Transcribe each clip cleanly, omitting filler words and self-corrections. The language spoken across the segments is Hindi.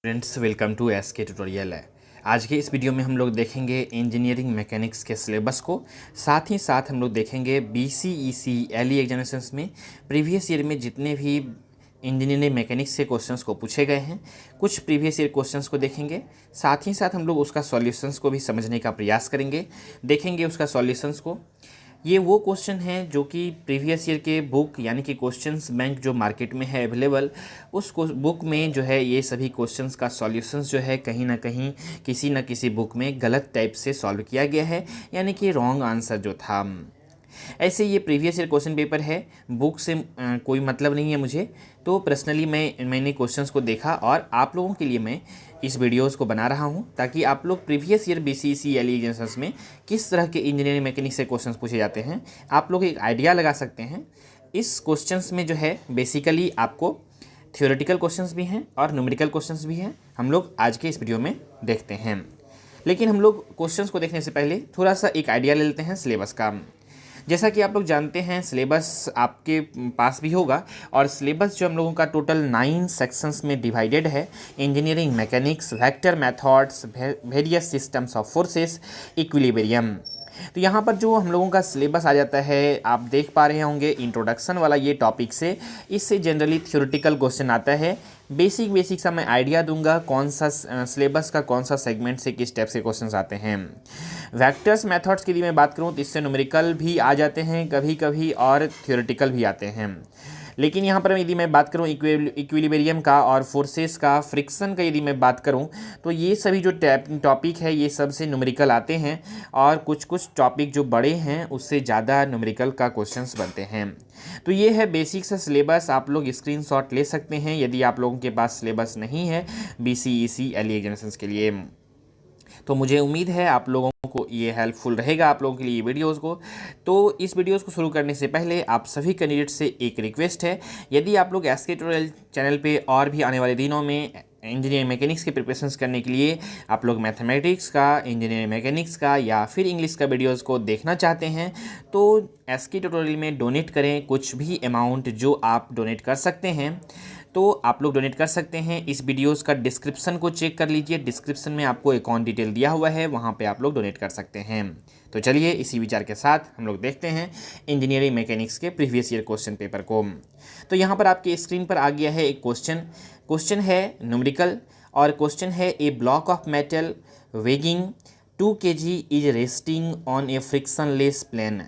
Friends, welcome to SK tutorial है। आज के इस वीडियो में हम लोग देखेंगे इंजीनियरिंग मैकेनिक्स के सिलेबस को। साथ ही साथ हम लोग देखेंगे बीसीईसी एलई एग्जामिनेशंस में प्रीवियस ईयर में जितने भी इंजीनियरिंग मैकेनिक्स के क्वेश्चंस को पूछे गए हैं, कुछ प्रीवियस ईयर क्वेश्चंस को देखेंगे। साथ ही साथ हम लोग उसका सॉल्यूशंस को भी समझने का प्रयास करेंगे, देखेंगे उसका सॉल्यूशंस को। ये वो क्वेश्चन हैं जो कि प्रीवियस ईयर के बुक यानी कि क्वेश्चंस बैंक जो मार्केट में है अवेलेबल, उस बुक में जो है ये सभी क्वेश्चंस का सॉल्यूशंस जो है कहीं ना कहीं किसी न किसी बुक में गलत टाइप से सॉल्व किया गया है, यानी कि रॉन्ग आंसर जो था। ऐसे ये प्रीवियस ईयर क्वेश्चन पेपर है, बुक से कोई मतलब नहीं है मुझे। तो पर्सनली मैंने क्वेश्चंस को देखा और आप लोगों के लिए मैं इस वीडियोस को बना रहा हूं, ताकि आप लोग प्रीवियस ईयर बीसीईसी एलई एग्जाम्स में किस तरह के इंजीनियरिंग मैकेनिक्स से क्वेश्चंस पूछे जाते हैं आप लोग एक आइडिया लगा सकते हैं। इस क्वेश्चंस में जो है बेसिकली आपको थियोरेटिकल क्वेश्चंस भी हैं और न्यूमेरिकल क्वेश्चंस भी हैं, हम लोग आज के इस वीडियो में देखते हैं। लेकिन हम लोग क्वेश्चंस को देखने से पहले थोड़ा सा एक आइडिया ले लेते हैं सिलेबस का। जैसा कि आप लोग जानते हैं सिलेबस आपके पास भी होगा, और सिलेबस जो हम लोगों का टोटल 9 सेक्शंस में डिवाइडेड है। Engineering mechanics, vector methods, various systems of forces, equilibrium. तो यहाँ पर जो हम लोगों का सिलेबस आ जाता है, आप देख पा रहे होंगे इंट्रोडक्शन वाला ये टॉपिक से, इससे जनरली थ्योरेटिकल क्वेश्चन आता है। बेसिक सा मैं आइडिया दूंगा कौन सा सिलेबस का कौन सा सेगमेंट से किस टाइप से क्वेश्चंस आते हैं। वेक्टर्स मेथड्स की यदि मैं बात करूँ तो इससे न्यूमेरिकल भी आ जाते हैं कभी कभी और थ्योरेटिकल भी आते हैं। लेकिन यहाँ पर यदि मैं बात करूँ इक्विलिब्रियम का और फोर्सेस का, फ्रिक्शन का यदि मैं बात करूँ, तो ये सभी जो टॉपिक है ये सबसे न्यूमेरिकल आते हैं, और कुछ टॉपिक जो बड़े हैं उससे ज़्यादा न्यूमेरिकल का क्वेश्चंस बनते हैं। तो ये है बेसिक सा सिलेबस, आप लोग स्क्रीनशॉट ले सकते हैं यदि आप लोगों के पास सिलेबस नहीं है बीसीईसी एलई एग्जामिनेशंस के लिए। तो मुझे उम्मीद है आप लोगों को ये हेल्पफुल रहेगा आप लोगों के लिए ये वीडियोस को। तो इस वीडियोस को शुरू करने से पहले आप सभी कैंडिडेट से एक रिक्वेस्ट है, यदि आप लोग एसके ट्यूटोरियल चैनल पे और भी आने वाले दिनों में इंजीनियरिंग मैकेनिक्स के प्रिपरेशंस करने के लिए आप लोग मैथमेटिक्स का, इंजीनियरिंग मैकेनिक्स का या फिर इंग्लिश का वीडियोस को देखना चाहते हैं, तो एसके ट्यूटोरियल में डोनेट करें। कुछ भी अमाउंट जो आप डोनेट कर सकते हैं तो आप लोग डोनेट कर सकते हैं। इस वीडियोस का डिस्क्रिप्शन को चेक कर लीजिए, डिस्क्रिप्शन में आपको अकाउंट डिटेल दिया हुआ है, वहाँ पे आप लोग डोनेट कर सकते हैं। तो चलिए इसी विचार के साथ हम लोग देखते हैं इंजीनियरिंग मैकेनिक्स के प्रीवियस ईयर क्वेश्चन पेपर को। तो यहाँ पर आपके स्क्रीन पर आ गया है एक क्वेश्चन है न्यूमेरिकल, और क्वेश्चन है a block of metal weighing 2 kg is resting on a frictionless plane.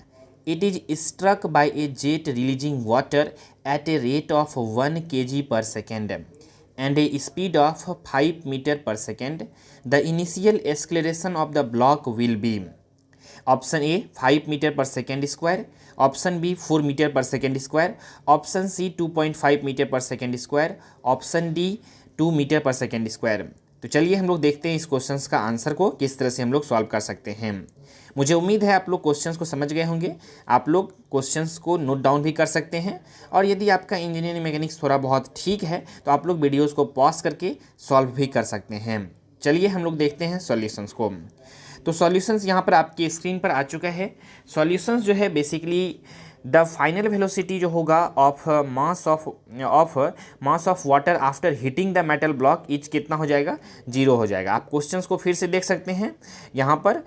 It is struck by a jet releasing water at a rate of 1 kg per second and a speed of 5 meter per second. The initial acceleration of the block will be option A 5 meter per second square, option B 4 meter per second square, option C 2.5 meter per second square, option D 2 meter per second square. तो चलिए हम लोग देखते हैं इस क्वेश्चंस का आंसर को किस तरह से हम लोग सॉल्व कर सकते हैं। मुझे उम्मीद है आप लोग क्वेश्चंस को समझ गए होंगे। आप लोग क्वेश्चंस को नोट डाउन भी कर सकते हैं, और यदि आपका इंजीनियरिंग मैकेनिक्स थोड़ा बहुत ठीक है तो आप लोग वीडियोस को पॉज करके सॉल्व भी कर सकते हैं। चलिए हम लोग देखते हैं सॉल्यूशंस को। तो सॉल्यूशंस यहाँ पर आपकी स्क्रीन पर आ चुका है। सॉल्यूशंस जो है बेसिकली द फाइनल वेलोसिटी जो होगा of mass of water after hitting the metal block is कितना हो जाएगा, 0 हो जाएगा। आप क्वेश्चंस को फिर से देख सकते हैं। यहाँ पर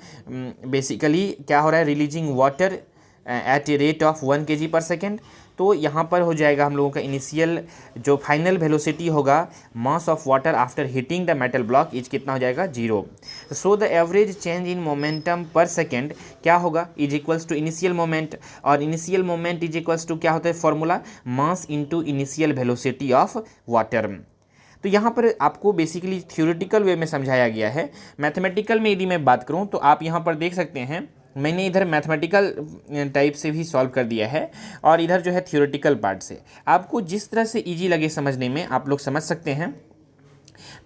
बेसिकली क्या हो रहा है, releasing water at a rate of 1 kg पर सेकेंड। तो यहाँ पर हो जाएगा हम लोगों का इनिशियल जो फाइनल वेलोसिटी होगा mass of water after hitting the metal block is कितना हो जाएगा, 0। So the average change in momentum per second क्या होगा, is equals to initial moment, और initial moment is equals to क्या होता है formula, mass into initial velocity of water. तो यहाँ पर आपको बेसिकली थ्योरेटिकल वे में समझाया गया है। मैथमेटिकल में यदि मैं बात करूँ तो आप यहाँ पर देख सकते हैं मैंने इधर मैथमेटिकल टाइप से भी सॉल्व कर दिया है, और इधर जो है थ्योरेटिकल पार्ट से। आपको जिस तरह से इजी लगे समझने में आप लोग समझ सकते हैं।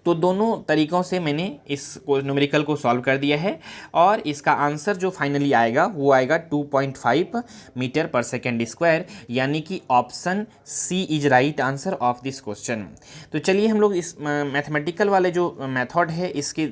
तो दोनों तरीक़ों से मैंने इस न्यूमेरिकल को सॉल्व कर दिया है, और इसका आंसर जो फाइनली आएगा वो आएगा 2.5 मीटर पर सेकेंड स्क्वायर, यानी कि option C is right answer of this question. तो चलिए हम लोग इस मैथमेटिकल वाले जो मेथड है इसके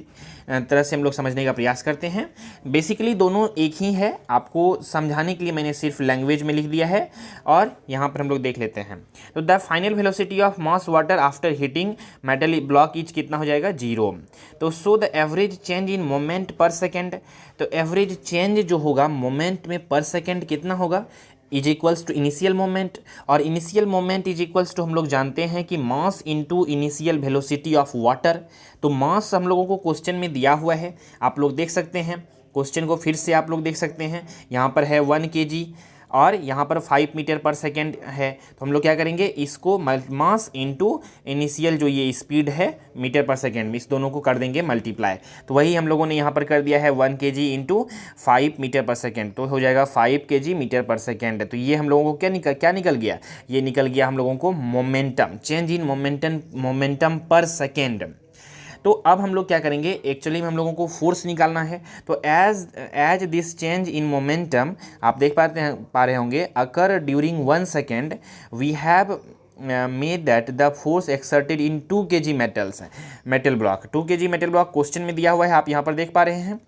तरह से हम लोग समझने का प्रयास करते हैं। बेसिकली दोनों एक ही है, आपको समझाने के लिए मैंने सिर्फ लैंग्वेज में लिख दिया है, और यहाँ पर हम लोग देख लेते हैं। तो the final velocity of mass water after hitting metal block is बीच कितना हो जाएगा 0। तो so the average change in moment per second, तो एवरेज चेंज जो होगा मोमेंट में पर सेकेंड कितना होगा, is equals to initial moment, और initial moment is equals to हम लोग जानते हैं कि mass into initial velocity of water. तो मास हम लोगों को क्वेश्चन में दिया हुआ है, आप लोग देख सकते हैं क्वेश्चन को फिर से आप लोग देख सकते हैं, यहाँ पर है 1 kg और यहाँ पर 5 मीटर पर सेकेंड है। तो हम लोग क्या करेंगे, इसको मास इनटू इनिशियल जो ये स्पीड है मीटर पर सेकेंड में, इस दोनों को कर देंगे मल्टीप्लाई। तो वही हम लोगों ने यहाँ पर कर दिया है 1 kg into 5 metre per second, तो हो जाएगा 5 kg मीटर पर सेकेंड। तो ये हम लोगों को क्या निकल गया, ये निकल गया हम लोगों को momentum, change in momentum per second. तो अब हम लोग क्या करेंगे, एक्चुअली में हम लोगों को फोर्स निकालना है। तो as this change in momentum आप देख पा रहे होंगे, occur during 1 second we have made that the force exerted in 2 kg metal block. 2 kg metal block question में दिया हुआ है, आप यहाँ पर देख पा रहे हैं।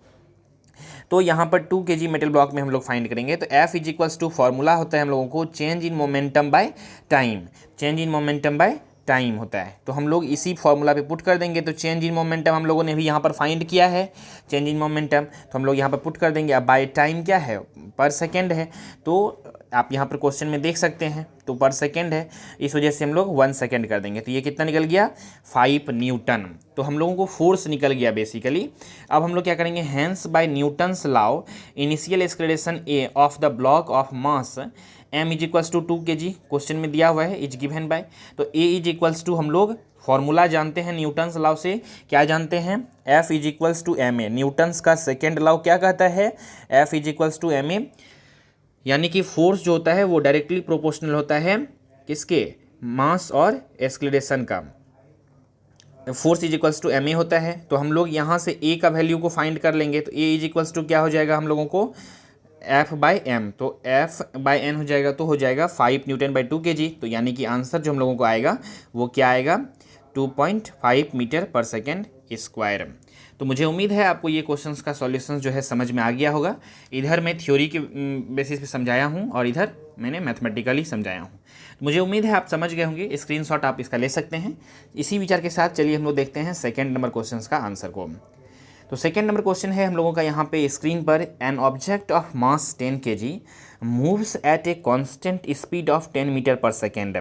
तो यहाँ पर 2 kg मेटल ब्लॉक में हम लोग फाइंड करेंगे। तो F is equals to formula होता है हम लोगों को change in momentum by time, change in momentum by time होता है। तो हम लोग इसी फॉर्मूला पे पुट कर देंगे। तो चेंज इन मोमेंटम हम लोगों ने भी यहाँ पर फाइंड किया है, चेंज इन मोमेंटम, तो हम लोग यहाँ पर पुट कर देंगे। अब बाय टाइम क्या है, पर सेकेंड है, तो आप यहाँ पर क्वेश्चन में देख सकते हैं, तो पर सेकेंड है, इस वजह से हम लोग 1 सेकेंड कर देंगे। तो ये कितना निकल गया, 5 न्यूटन। तो हम लोगों को फोर्स निकल गया बेसिकली। अब हम लोग क्या करेंगे, hence by Newton's law initial acceleration a of the block of mass m is equals to 2 kg, question में दिया हुआ है, इज गिवन बाय। तो a इज इक्वल्स टू हम लोग फॉर्मूला जानते हैं न्यूटन्स लॉ से, क्या जानते हैं, F is equals to ma। Newton's का सेकेंड लॉ क्या कहता है, F is equals to ma, यानी कि फोर्स जो होता है वो डायरेक्टली प्रोपोर्शनल होता है किसके, मास और एक्सेलरेशन का। Force is equals to ma होता है। तो हम लोग यहाँ से a का वैल्यू को फाइंड कर लेंगे। तो a इज इक्वल्स टू क्या हो जाएगा हम लोगों को, F बाई एम। तो F बाई एन हो जाएगा, तो हो जाएगा 5 न्यूटन बाई 2 kg। तो यानी कि आंसर जो हम लोगों को आएगा वो क्या आएगा, 2.5 मीटर पर सेकेंड स्क्वायर। तो मुझे उम्मीद है आपको ये क्वेश्चंस का सॉल्यूशन जो है समझ में आ गया होगा। इधर मैं थ्योरी के बेसिस पे समझाया हूँ और इधर मैंने मैथमेटिकली समझाया हूँ। तो मुझे उम्मीद है आप समझ गए होंगे, स्क्रीनशॉट आप इसका ले सकते हैं। इसी विचार के साथ चलिए हम लोग देखते हैं सेकेंड नंबर क्वेश्चन का आंसर को। तो सेकेंड नंबर क्वेश्चन है हम लोगों का यहाँ पे स्क्रीन पर, an object of mass 10 kg moves at a constant speed of 10 metre per second.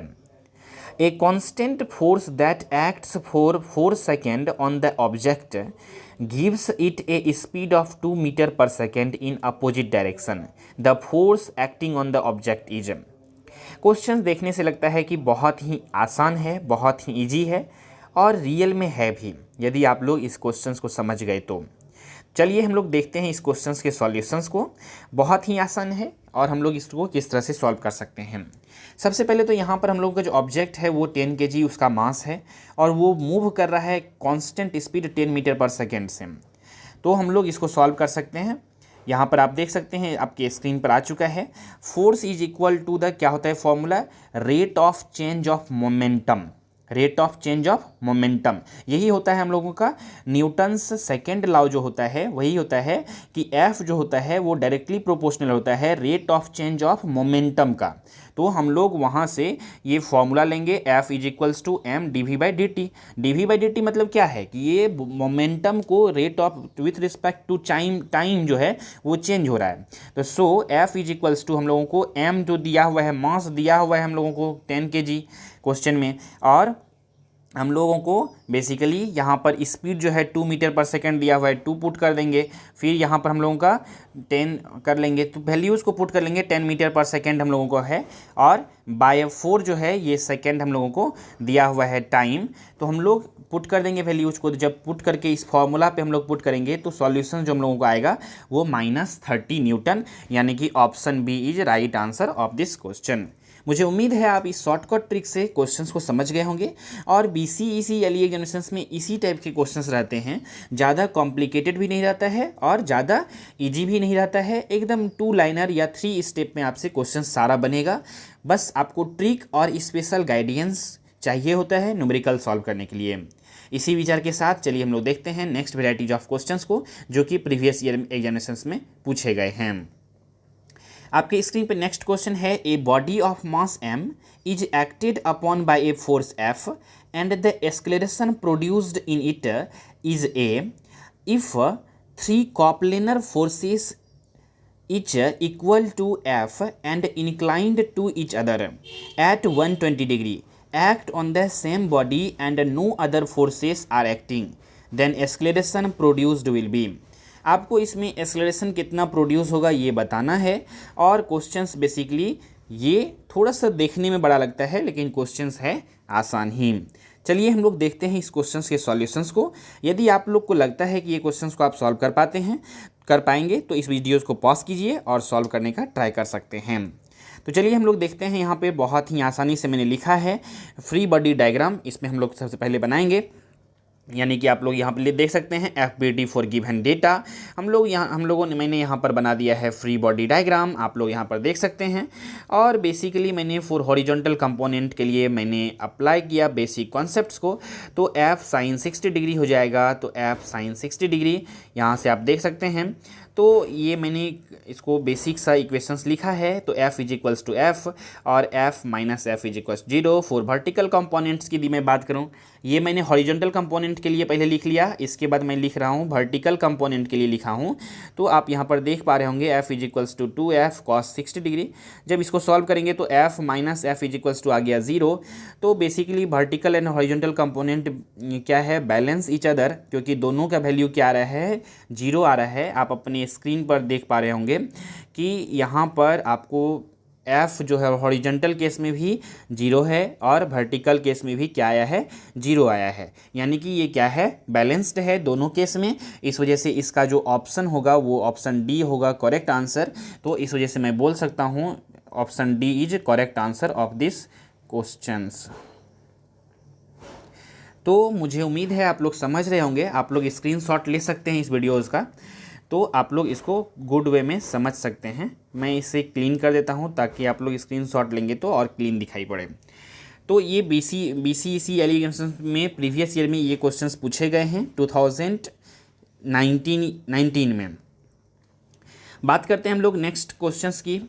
A constant force that acts for 4 second on the object gives it a speed of 2 metre per second in opposite direction. The force acting on the object is. Question देखने से लगता है कि बहुत ही आसान है, बहुत ही ईजी है और रियल में है भी, यदि आप लोग इस क्वेश्चंस को समझ गए तो। चलिए हम लोग देखते हैं इस क्वेश्चंस के सॉल्यूशंस को। बहुत ही आसान है और हम लोग इसको किस तरह से सॉल्व कर सकते हैं। सबसे पहले तो यहाँ पर हम लोग का जो ऑब्जेक्ट है वो 10 kg उसका मास है और वो मूव कर रहा है constant speed 10 metre per second से। तो हम लोग इसको सॉल्व कर सकते हैं। यहाँ पर आप देख सकते हैं, आपके स्क्रीन पर आ चुका है, force is equal to the क्या होता है formula, rate of change of momentum, rate of change of momentum. यही होता है हम लोगों का न्यूटन्स सेकेंड लॉ जो होता है, वही होता है कि F जो होता है वो डायरेक्टली प्रोपोर्शनल होता है rate of change of momentum का। तो हम लोग वहाँ से ये फॉर्मूला लेंगे, F is equals to m dv by d t. dv by d t मतलब क्या है कि ये मोमेंटम को rate of with respect to time जो है वो चेंज हो रहा है। तो so F is equals to हम लोगों को m जो दिया हुआ है, मास दिया हुआ है हम लोगों को 10 kg क्वेश्चन में, और हम लोगों को बेसिकली यहाँ पर स्पीड जो है 2 मीटर पर सेकेंड दिया हुआ है, 2 पुट कर देंगे। फिर यहाँ पर हम लोगों का 10 कर लेंगे, तो वैल्यूज़ को पुट कर लेंगे, 10 मीटर पर सेकेंड हम लोगों को है, और बाय 4 जो है ये सेकेंड हम लोगों को दिया हुआ है टाइम। तो हम लोग पुट कर देंगे वैल्यूज़ को। जब पुट करके इस फॉर्मूला पे हम लोग पुट करेंगे तो सॉल्यूशन जो हम लोगों को आएगा वो -30 न्यूटन, यानी कि option B is right answer of this question. मुझे उम्मीद है आप इस शॉर्टकट ट्रिक से क्वेश्चंस को समझ गए होंगे। और BCEC LE एग्जामिनेशंस में इसी टाइप के क्वेश्चंस रहते हैं, ज़्यादा कॉम्प्लिकेटेड भी नहीं रहता है और ज़्यादा इजी भी नहीं रहता है, एकदम 2 लाइनर या 3 स्टेप में आपसे क्वेश्चन सारा बनेगा। बस आपको ट्रिक और स्पेशल गाइडेंस चाहिए होता है न्यूमेरिकल सॉल्व करने के लिए। इसी विचार के साथ चलिए हम लोग देखते हैं नेक्स्ट वेराइटीज ऑफ क्वेश्चंस को जो कि प्रीवियस ईयर एग्जामिनेशंस में पूछे गए हैं। आपके स्क्रीन पे नेक्स्ट क्वेश्चन है, a body of mass m is acted upon bye a force F and the acceleration produced in it is a if three कॉप्लेनर forces each equal to F and inclined to each other at 120 degree act on the same body and no other forces are acting, then acceleration produced will be। आपको इसमें एक्सेलरेशन कितना प्रोड्यूस होगा ये बताना है। और क्वेश्चंस बेसिकली ये थोड़ा सा देखने में बड़ा लगता है लेकिन क्वेश्चंस है आसान ही। चलिए हम लोग देखते हैं इस क्वेश्चंस के सॉल्यूशंस को। यदि आप लोग को लगता है कि ये क्वेश्चंस को आप सॉल्व कर पाएंगे तो इस वीडियोज़ को पॉज कीजिए और सॉल्व करने का ट्राई कर सकते हैं। तो चलिए हम लोग देखते हैं, यहाँ पे बहुत ही आसानी से मैंने लिखा है फ्री बॉडी डायग्राम। इसमें हम लोग सबसे पहले बनाएंगे, यानी कि आप लोग यहाँ पर देख सकते हैं FBD फॉर गिवन डेटा। मैंने यहाँ पर बना दिया है फ्री बॉडी डायग्राम, आप लोग यहाँ पर देख सकते हैं। और बेसिकली मैंने फॉर हॉरिजॉन्टल कंपोनेंट के लिए मैंने अप्लाई किया बेसिक कॉन्सेप्ट्स को। तो F sin 60 डिग्री हो जाएगा, तो F sin 60 डिग्री यहाँ से आप देख सकते हैं। तो ये मैंने इसको बेसिक सा इक्वेशंस लिखा है। तो F is equals to F और F minus F is equals 0। For vertical components की यदि मैं बात करूँ, ये मैंने हॉरिजॉन्टल कंपोनेंट के लिए पहले लिख लिया, इसके बाद मैं लिख रहा हूँ वर्टिकल कंपोनेंट के लिए लिखा हूँ। तो आप यहाँ पर देख पा रहे होंगे F is equals to 2F cos 60 degree. जब इसको सॉल्व करेंगे तो F minus F is equals to आ गया 0। तो basically vertical and horizontal component क्या है, बैलेंस ईच अदर, क्योंकि दोनों का वैल्यू क्या आ रहा है, 0 आ रहा है। आप अपने स्क्रीन पर देख पा रहे होंगे कि यहाँ पर आपको F जो है हॉरिजॉन्टल केस में भी 0 है और वर्टिकल केस में भी क्या आया है, 0 आया है। यानी कि ये क्या है, बैलेंस्ड है दोनों केस में। इस वजह से इसका जो ऑप्शन होगा वो ऑप्शन डी होगा करेक्ट आंसर। तो इस वजह से मैं बोल सकता हूँ option D is correct answer of this questions. तो मुझे उम्मीद है आप लोग समझ रहे होंगे। आप लोग स्क्रीनशॉट ले सकते हैं इस वीडियोज़ का, तो आप लोग इसको गुड वे में समझ सकते हैं। मैं इसे क्लीन कर देता हूं ताकि आप लोग स्क्रीनशॉट लेंगे तो और क्लीन दिखाई पड़े। तो ये BCEC एलिगेशन में प्रीवियस ईयर में ये क्वेश्चंस पूछे गए हैं 2019 में। बात करते हैं हम लोग नेक्स्ट क्वेश्चंस की।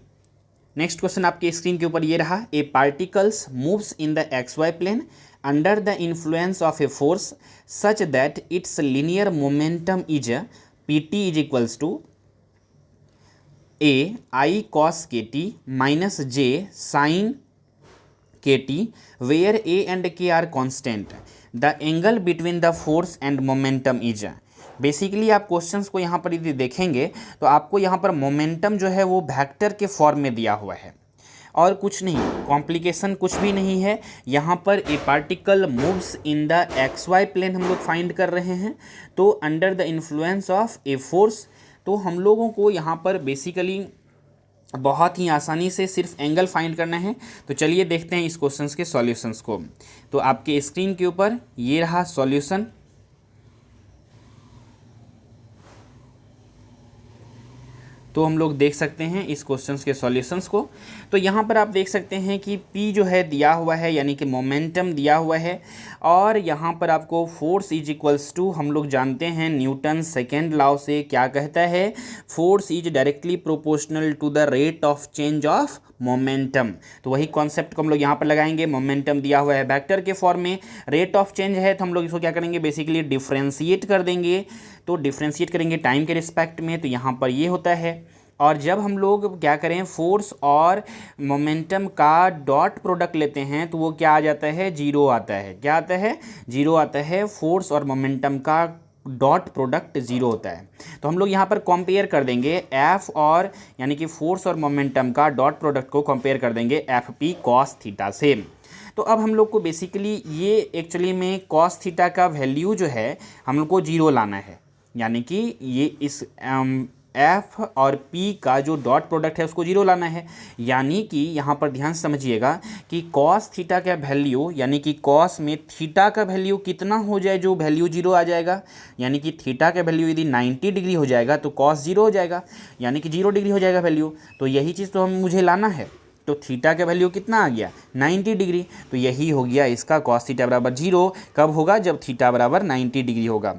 नेक्स्ट क्वेश्चन आपके स्क्रीन के ऊपर ये रहा, a particles moves in the XY plane under the influence of a force such that its linear momentum is PT is equals to A I cos KT minus J sin KT where A and K are constant. The angle between the force and momentum is। Basically आप क्वेश्चंस को यहाँ पर यदि देखेंगे तो आपको यहाँ पर मोमेंटम जो है वो वेक्टर के फॉर्म में दिया हुआ है और कुछ नहीं, कॉम्प्लिकेशन कुछ भी नहीं है। यहाँ पर a particle moves in the XY plane हम लोग फाइंड कर रहे हैं। तो under the influence of a force, तो हम लोगों को यहाँ पर बेसिकली बहुत ही आसानी से सिर्फ एंगल फाइंड करना है। तो चलिए देखते हैं इस क्वेश्चंस के सॉल्यूशंस को। तो आपके स्क्रीन के ऊपर ये रहा सॉल्यूशन। तो हम लोग देख सकते हैं इस क्वेश्चंस के सॉल्यूशंस को। तो यहाँ पर आप देख सकते हैं कि P जो है दिया हुआ है, यानी कि मोमेंटम दिया हुआ है। और यहाँ पर आपको फोर्स इज इक्वल्स टू, हम लोग जानते हैं न्यूटन सेकेंड लॉ से क्या कहता है, force is directly proportional to the rate of change of momentum. तो वही कॉन्सेप्ट को हम लोग यहाँ पर लगाएंगे। मोमेंटम दिया हुआ है वेक्टर के फॉर्म में, रेट ऑफ चेंज है तो हम लोग इसको क्या करेंगे, बेसिकली डिफ्रेंशिएट कर देंगे। तो डिफ्रेंशिएट करेंगे टाइम के रिस्पेक्ट में, तो यहाँ पर ये होता है। और जब हम लोग क्या करें, फोर्स और मोमेंटम का डॉट प्रोडक्ट लेते हैं तो वो क्या आ जाता है, 0 आता है। क्या आता है, 0 आता है। फोर्स और मोमेंटम का डॉट प्रोडक्ट 0 होता है। तो हम लोग यहाँ पर कंपेयर कर देंगे F और यानी कि फोर्स और मोमेंटम का डॉट प्रोडक्ट को कंपेयर कर देंगे FP cos थीटा से। तो अब हम लोग को बेसिकली ये एक्चुअली में cos थीटा का वैल्यू जो है हम लोग को 0 लाना है, यानी कि ये इस F और P का जो डॉट प्रोडक्ट है उसको 0 लाना है। यानी कि यहाँ पर ध्यान से समझिएगा कि cos थीटा का वैल्यू, यानी कि cos में थीटा का वैल्यू कितना हो जाए जो वैल्यू 0 आ जाएगा। यानी कि थीटा का वैल्यू यदि 90 डिग्री हो जाएगा तो cos 0 हो जाएगा, यानी कि 0 डिग्री हो जाएगा वैल्यू। तो यही चीज़ तो मुझे लाना है। तो थीटा का वैल्यू कितना आ गया, 90 डिग्री। तो यही हो गया इसका cos थीटा बराबर 0। कब होगा, जब थीटा बराबर 90 डिग्री होगा।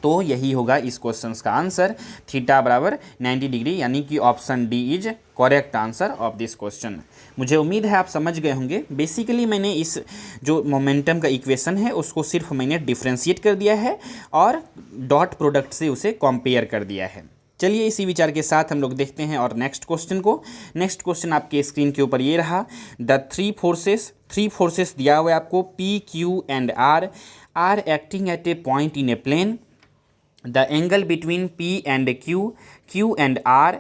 तो यही होगा इस क्वेश्चन का आंसर, थीटा बराबर 90 डिग्री, यानी कि option D is correct answer of this question. मुझे उम्मीद है आप समझ गए होंगे। बेसिकली मैंने इस जो मोमेंटम का इक्वेशन है उसको सिर्फ मैंने डिफ्रेंशिएट कर दिया है और डॉट प्रोडक्ट से उसे कंपेयर कर दिया है। चलिए इसी विचार के साथ हम लोग देखते हैं और नेक्स्ट क्वेश्चन को। नेक्स्ट क्वेश्चन आपके स्क्रीन के ऊपर ये रहा, द थ्री फोर्सेस दिया हुआ है आपको P, Q and R acting at a point in a plane. The angle between P and Q and R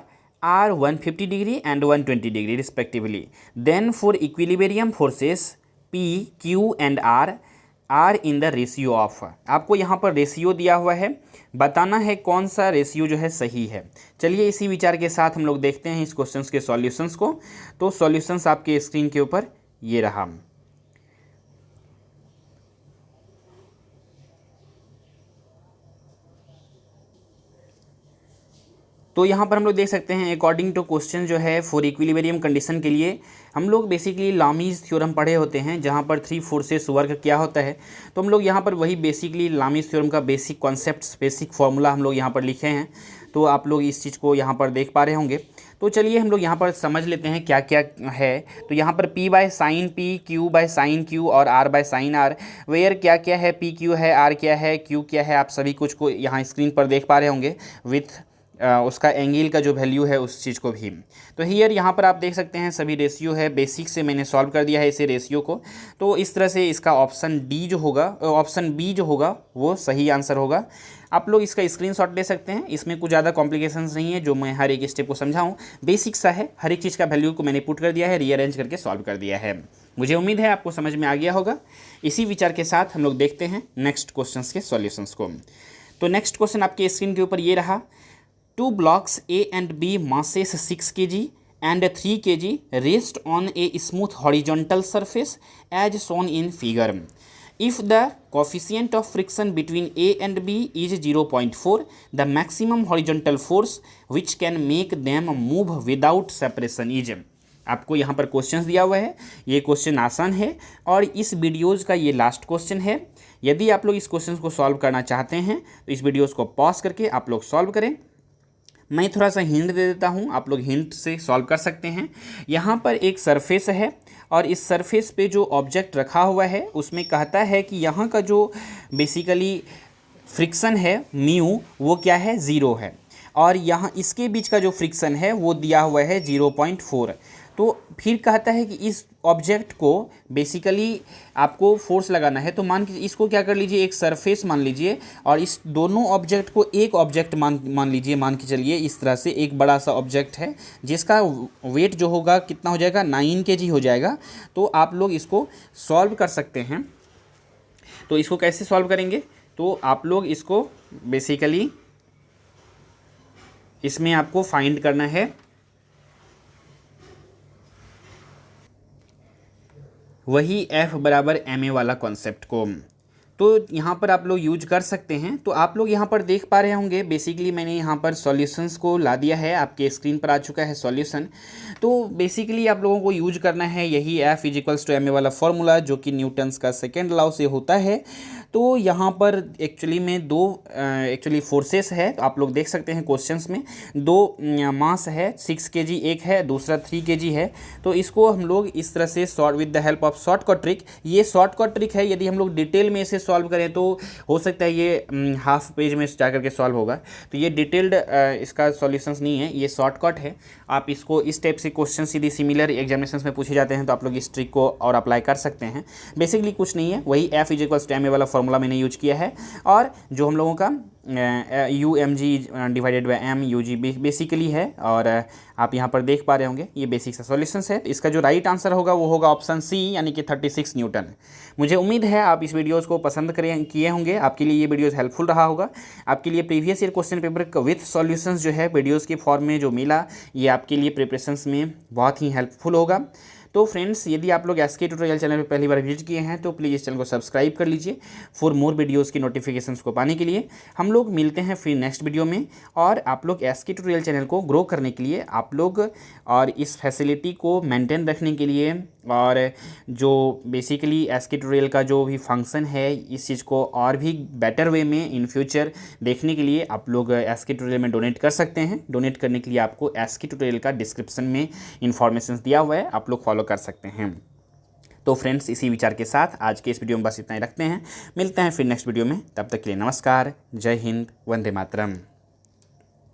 150 degree and 120 degree respectively. Then for equilibrium forces P, Q and R in the ratio of. आपको यहाँ पर रेशियो दिया हुआ है, बताना है कौन सा रेशियो जो है सही है। चलिए इसी विचार के साथ हम लोग देखते हैं इस क्वेश्चंस के सॉल्यूशंस को। तो सॉल्यूशंस आपके स्क्रीन के ऊपर ये रहा। तो यहाँ पर हम लोग देख सकते हैं अकॉर्डिंग टू क्वेश्चन जो है फॉर इक्विलिब्रियम कंडीशन के लिए हम लोग बेसिकली लामीज थ्योरम पढ़े होते हैं जहाँ पर थ्री फोर्सेस वर्क क्या होता है। तो हम लोग यहाँ पर वही बेसिकली लामीज थ्योरम का बेसिक कॉन्सेप्ट्स, बेसिक फार्मूला हम लोग यहाँ पर लिखे हैं। तो आप लोग इस चीज़ को यहाँ पर देख पा रहे होंगे। तो चलिए हम लोग यहाँ पर समझ लेते हैं क्या क्या है। तो यहाँ पर P by sine P, Q by sine Q और R by sine R, where क्या क्या है, P Q है, R क्या है, Q क्या है, आप सभी कुछ को यहाँ स्क्रीन पर देख पा रहे होंगे विथ उसका एंगल का जो वैल्यू है उस चीज़ को भी। तो हियर यहाँ पर आप देख सकते हैं सभी रेशियो है, बेसिक से मैंने सॉल्व कर दिया है इसे रेशियो को। तो इस तरह से इसका ऑप्शन बी जो होगा वो सही आंसर होगा। आप लोग इसका स्क्रीनशॉट ले सकते हैं, इसमें कुछ ज़्यादा कॉम्प्लिकेशंस नहीं है जो मैं हर एक स्टेप को समझाऊँ, बेसिक सा है। हर एक चीज़ का वैल्यू को मैंने पुट कर दिया है, रीअरेंज करके सॉल्व कर दिया है। मुझे उम्मीद है आपको समझ में आ गया होगा। इसी विचार के साथ हम लोग देखते हैं नेक्स्ट क्वेश्चन के सॉल्यूशंस को। तो नेक्स्ट क्वेश्चन आपके स्क्रीन के ऊपर ये रहा, two blocks A and B masses 6 kg and 3 kg rest on a smooth horizontal surface as shown in figure. If the coefficient of friction between A and B is 0.4, the maximum horizontal force which can make them move without separation is। आपको यहाँ पर क्वेश्चंस दिया हुआ है, ये क्वेश्चन आसान है और इस वीडियोज़ का ये लास्ट क्वेश्चन है। यदि आप लोग इस क्वेश्चन को सॉल्व करना चाहते हैं तो इस वीडियोज़ को पॉज करके आप लोग सॉल्व करें। मैं थोड़ा सा हिंट दे देता हूँ, आप लोग हिंट से सॉल्व कर सकते हैं। यहाँ पर एक सरफेस है और इस सरफेस पे जो ऑब्जेक्ट रखा हुआ है उसमें कहता है कि यहाँ का जो बेसिकली फ्रिक्शन है म्यू वो क्या है, ज़ीरो है, और यहाँ इसके बीच का जो फ्रिक्शन है वो दिया हुआ है 0.4। तो फिर कहता है कि इस ऑब्जेक्ट को बेसिकली आपको फोर्स लगाना है। तो मान के इसको क्या कर लीजिए, एक सरफेस मान लीजिए और इस दोनों ऑब्जेक्ट को एक ऑब्जेक्ट मान लीजिए। मान के चलिए इस तरह से एक बड़ा सा ऑब्जेक्ट है जिसका वेट जो होगा कितना हो जाएगा, 9 kg हो जाएगा। तो आप लोग इसको सॉल्व कर सकते हैं। तो इसको कैसे सॉल्व करेंगे, तो आप लोग इसको बेसिकली इसमें आपको फाइंड करना है वही F बराबर ma वाला कॉन्सेप्ट को। तो यहाँ पर आप लोग यूज कर सकते हैं। तो आप लोग यहाँ पर देख पा रहे होंगे बेसिकली मैंने यहाँ पर सॉल्यूशंस को ला दिया है, आपके स्क्रीन पर आ चुका है सॉल्यूशन। तो बेसिकली आप लोगों को यूज करना है यही F इज टू ma वाला फॉर्मूला जो कि न्यूटन्स का सेकेंड लॉ से होता है। तो यहाँ पर एक्चुअली में दो फोर्सेस है। तो आप लोग देख सकते हैं क्वेश्चंस में दो मास है, 6 kg एक है, दूसरा 3 kg है। तो इसको हम लोग इस तरह से solve with the help of shortcut trick. ये शॉर्टकट ट्रिक है, यदि हम लोग डिटेल में इसे सॉल्व करें तो हो सकता है ये हाफ पेज में जा करके सॉल्व होगा। तो ये डिटेल्ड इसका सॉल्यूशंस नहीं है, ये शॉर्टकट है। आप इसको इस टाइप से क्वेश्चन सीधी सिमिलर एग्जामिनेशंस में पूछे जाते हैं तो आप लोग इस ट्रिक को और अप्लाई कर सकते हैं। बेसिकली कुछ नहीं है, वही F इज टू ma वाला फॉर्मूला मैंने यूज किया है और जो हम लोगों का UMG divided by M UG basically है। और आप यहाँ पर देख पा रहे होंगे ये बेसिक सा सॉल्यूशंस है। इसका जो राइट आंसर होगा वो होगा ऑप्शन सी यानी कि 36 न्यूटन। मुझे उम्मीद है आप इस वीडियोज़ को पसंद किए होंगे, आपके लिए ये वीडियोज़ हेल्पफुल रहा होगा। आपके लिए previous year question paper with solutions जो है वीडियोज़ के फॉर्म में जो मिला ये आपके लिए प्रिपरेशंस में बहुत ही हेल्पफुल होगा। तो फ्रेंड्स, यदि आप लोग एसके ट्यूटोरियल चैनल पर पहली बार विजिट किए हैं तो प्लीज़ इस चैनल को सब्सक्राइब कर लीजिए फॉर मोर वीडियोज़ की नोटिफिकेशंस को पाने के लिए। हम लोग मिलते हैं फिर नेक्स्ट वीडियो में। और आप लोग एसके ट्यूटोरियल चैनल को ग्रो करने के लिए आप लोग और इस फैसिलिटी को मेंटेन रखने के लिए और जो बेसिकली एसके ट्यूटोरियल का जो भी फंक्शन है इस चीज़ को और भी बेटर वे में इन फ्यूचर देखने के लिए आप लोग एसके ट्यूटोरियल में डोनेट कर सकते हैं। डोनेट करने के लिए आपको एसके ट्यूटोरियल का डिस्क्रिप्शन में इन्फॉर्मेशन दिया हुआ है, आप लोग फॉलो कर सकते हैं। तो फ्रेंड्स, इसी विचार के साथ आज के इस वीडियो में बस इतना ही रखते हैं। मिलते हैं फिर नेक्स्ट वीडियो में, तब तक के लिए नमस्कार, जय हिंद, वंदे मातरम।